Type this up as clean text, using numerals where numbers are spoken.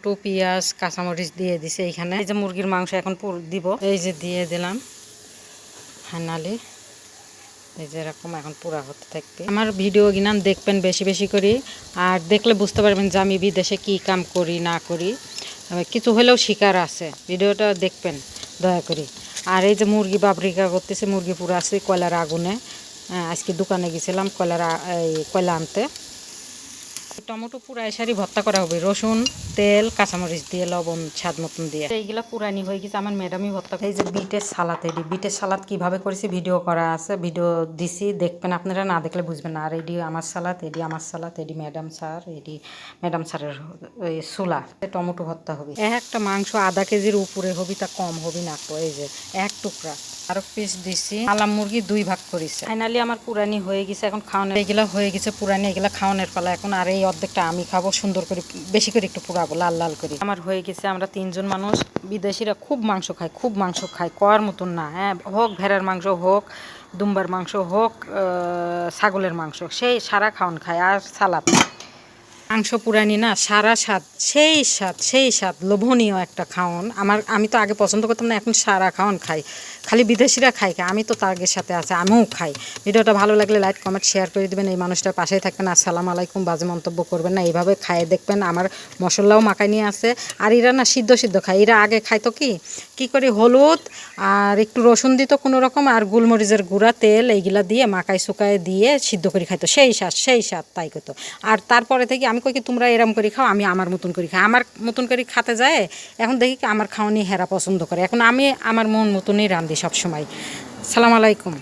Tomato পেঁয়াজ কাঁচামরিচ দিয়ে দিছে এইখানে। এই যে মুরগির মাংস এখন দিব, এই যে দিয়ে দিলাম ফাইনালি। এই যে এরকম এখন পুরা হতে থাকবে। আমার ভিডিও গিনান দেখবেন বেশি বেশি করে, আর দেখলে বুঝতে পারবেন যে আমি বিদেশে কি কাম করি না করি, কিছু হলেও শিকার আছে। ভিডিওটা দেখবেন দয়া করে। আর এই যে মুরগি বাবরিকা করতেছে, মুরগি পুরো আছে কয়লার আগুনে। আজকে দোকানে গেছিলাম কয়লা আনতে। টমেটো পুরাই সারি ভর্তা করা হবে, রসুন তেল কাঁচামরিচ দিয়ে লবণ স্বাদ মতন দিয়ে। এইগুলা পুরানি হয়ে গেছে, আমার ম্যাডামই ভর্তা। এই যে বিটের সালাদ, এডি বিটের সালাদ কিভাবে করেছি ভিডিও করা আছে, ভিডিও দিছি, দেখবেন আপনারা, না দেখলে বুঝবেন না। আর এডি আমার সালাদ, এডি আমার সালাদ, এডি ম্যাডাম স্যার, এডি ম্যাডাম স্যারের ওই সোলা। টমেটো ভর্তা হবে, একটা মাংস আধা কেজির উপরে হবি, তা কম হবি না তো। এই যে এক টুকরা আরো পিস দিছি। আলাম মুরগি 2 ভাগ করেছে। ফাইনালি আমার পুরানি হয়ে গেছে, এখন খাওয়ানোর এগুলা হয়ে গেছে পুরানি, এগুলা খাওয়ানোর পালা এখন। আর এই অর্ধেকটা আমি খাবো, সুন্দর করে বেশি করে একটু পুরাবো, লাল লাল করে। আমার হয়ে গেছে, আমরা 3 জন মানুষ। বিদেশিরা খুব মাংস খায়, খুব মাংস খায়, কয়ার মতন না। হ্যাঁ, হোক ভেড়ার মাংস, হোক দুম্বার মাংস, হোক ছাগলের মাংস, সেই সারা খাওয়ান খায়। আর সালাদ, মাংস পুরানি না, সারা স্বাদ, সেই স্বাদ, সেই স্বাদ, লোভনীয় একটা খাওয়ান। আমি তো আগে পছন্দ করতাম না, এখন সারা খাওয়ান খাই। খালি বিদেশিরা খাই, আমি তো তাদের সাথে আছে, আমিও খাই। ভিডিওটা ভালো লাগলে লাইক কমেন্ট শেয়ার করে দেবেন, এই মানুষটার পাশেই থাকবেন। আসসালামু আলাইকুম, বাজে মন্তব্য করবেন না। এইভাবে খাইয়ে দেখবেন, আমার মশলাও মাখাই নিয়ে আছে। আর এরা না সিদ্ধ সিদ্ধ খায়, এরা আগে খাইতো কি করে হলুদ আর একটু রসুন দিত কোনো রকম, আর গোলমরিচের গুঁড়া তেল এইগুলা দিয়ে মাখাই শুকায় দিয়ে সিদ্ধ করে খাইতো, সেই স্বাদ, সেই স্বাদ, তাই করতো। আর তারপরে থেকে আমি কই কি তোমরা এরম করে খাও, আমি আমার মতন করে খাই। আমার মতন করে খাতে যায়, এখন দেখি কি আমার খাওয়ানি হেরা পছন্দ করে। এখন আমি আমার মন মতনই রান্ধি সবসময়। সালাম আলাইকুম।